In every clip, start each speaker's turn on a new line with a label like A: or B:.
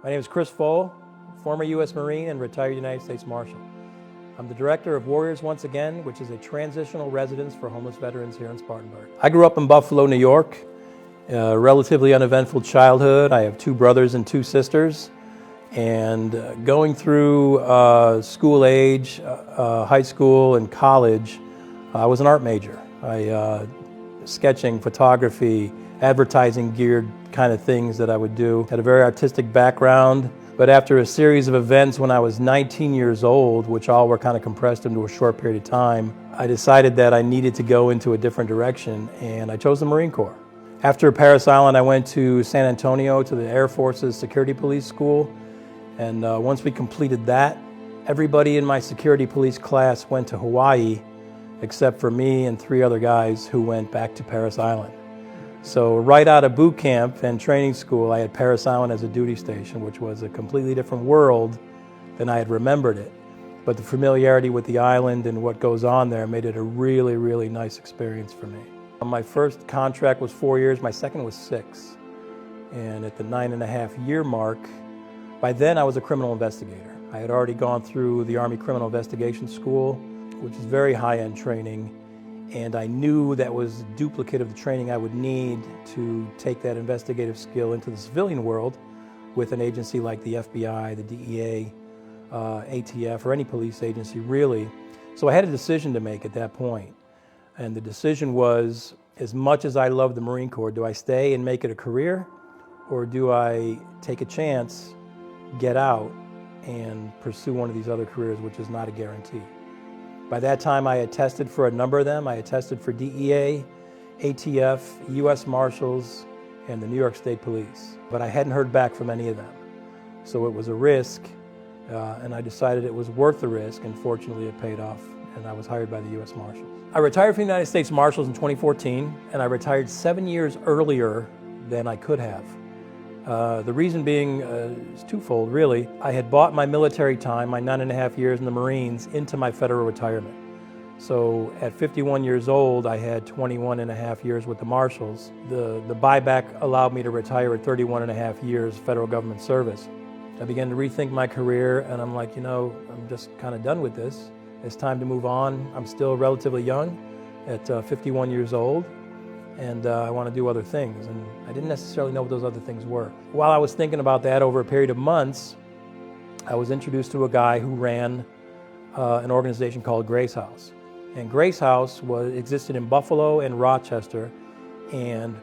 A: My name is Chris Pfohl, former U.S. Marine and retired United States Marshal. I'm the director of Warriors Once Again, which is a transitional residence for homeless veterans here in Spartanburg. I grew up in Buffalo, New York. A relatively uneventful childhood. I have two brothers and two sisters. And going through school age, high school and college, I was an art major. Sketching, photography, advertising geared kind of things that I would do. Had a very artistic background, but after a series of events when I was 19 years old, which all were kind of compressed into a short period of time, I decided that I needed to go into a different direction, and I chose the Marine Corps. After Parris Island, I went to San Antonio to the Air Force's Security Police School, and once we completed that, everybody in my security police class went to Hawaii, except for me and three other guys who went back to Parris Island. So right out of boot camp and training school, I had Parris Island as a duty station, which was a completely different world than I had remembered it. But the familiarity with the island and what goes on there made it a really, really nice experience for me. My first contract was 4 years, my second was 6. And at the 9.5-year mark, by then I was a criminal investigator. I had already gone through the Army Criminal Investigation School, which is very high-end training. And I knew that was duplicate of the training I would need to take that investigative skill into the civilian world with an agency like the FBI, the DEA, ATF, or any police agency really. So I had a decision to make at that point. And the decision was, as much as I love the Marine Corps, do I stay and make it a career, or do I take a chance, get out, and pursue one of these other careers, which is not a guarantee. By that time, I had tested for a number of them. I had tested for DEA, ATF, U.S. Marshals, and the New York State Police. But I hadn't heard back from any of them. So it was a risk, and I decided it was worth the risk, and fortunately it paid off, and I was hired by the U.S. Marshals. I retired from the United States Marshals in 2014, and I retired 7 years earlier than I could have. The reason being is twofold, really. I had bought my military time, my 9.5 years in the Marines, into my federal retirement. So at 51 years old, I had 21.5 years with the Marshals. The buyback allowed me to retire at 31.5 years federal government service. I began to rethink my career, and I'm like, I'm just kind of done with this. It's time to move on. I'm still relatively young at 51 years old. And I want to do other things, and I didn't necessarily know what those other things were. While I was thinking about that over a period of months, I was introduced to a guy who ran an organization called Grace House. And Grace House existed in Buffalo and Rochester, and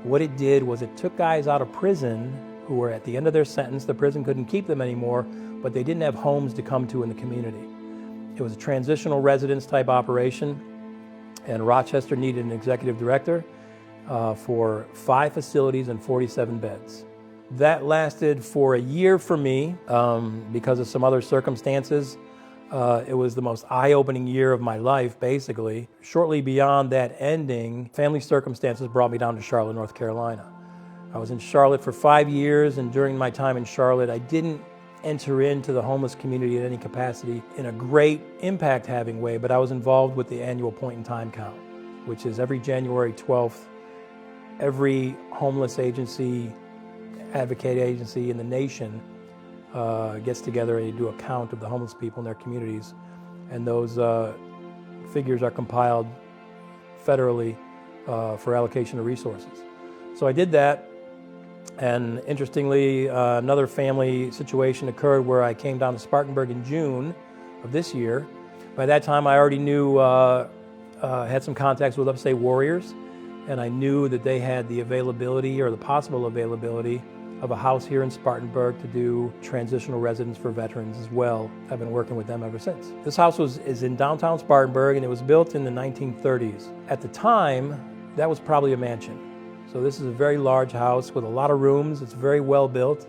A: what it did was it took guys out of prison who were at the end of their sentence. The prison couldn't keep them anymore, but they didn't have homes to come to in the community. It was a transitional residence type operation, and Rochester needed an executive director for 5 facilities and 47 beds. That lasted for a year for me because of some other circumstances. It was the most eye-opening year of my life, basically. Shortly beyond that ending, family circumstances brought me down to Charlotte, North Carolina. I was in Charlotte for 5 years, and during my time in Charlotte, I didn't enter into the homeless community in any capacity in a great impact-having way, but I was involved with the annual point-in-time count, which is every January 12th, every homeless agency, advocate agency in the nation gets together and do a count of the homeless people in their communities, and those figures are compiled federally for allocation of resources. So I did that, and interestingly, another family situation occurred where I came down to Spartanburg in June of this year. By that time, I already knew, had some contacts with Upstate Warriors, and I knew that they had the availability or the possible availability of a house here in Spartanburg to do transitional residence for veterans as well. I've been working with them ever since. This house is in downtown Spartanburg, and it was built in the 1930s. At the time, that was probably a mansion. So this is a very large house with a lot of rooms. It's very well built.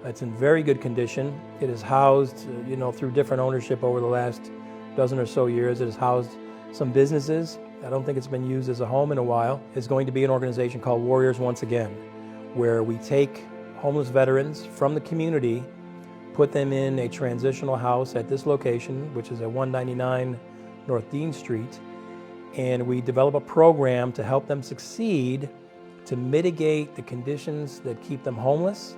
A: It's in very good condition. It is housed, through different ownership over the last dozen or so years. It has housed some businesses. I don't think it's been used as a home in a while. It's going to be an organization called Warriors Once Again, where we take homeless veterans from the community, put them in a transitional house at this location, which is at 199 North Dean Street, and we develop a program to help them succeed to mitigate the conditions that keep them homeless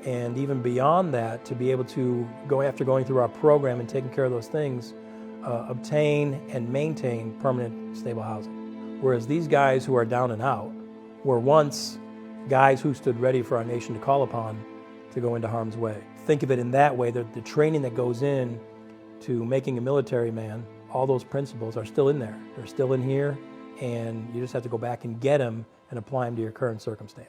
A: and even beyond that, to be able to go after going through our program and taking care of those things, obtain and maintain permanent stable housing. Whereas these guys who are down and out were once guys who stood ready for our nation to call upon to go into harm's way. Think of it in that way, that the training that goes in to making a military man, all those principles are still in there. They're still in here, and you just have to go back and get them and apply them to your current circumstance.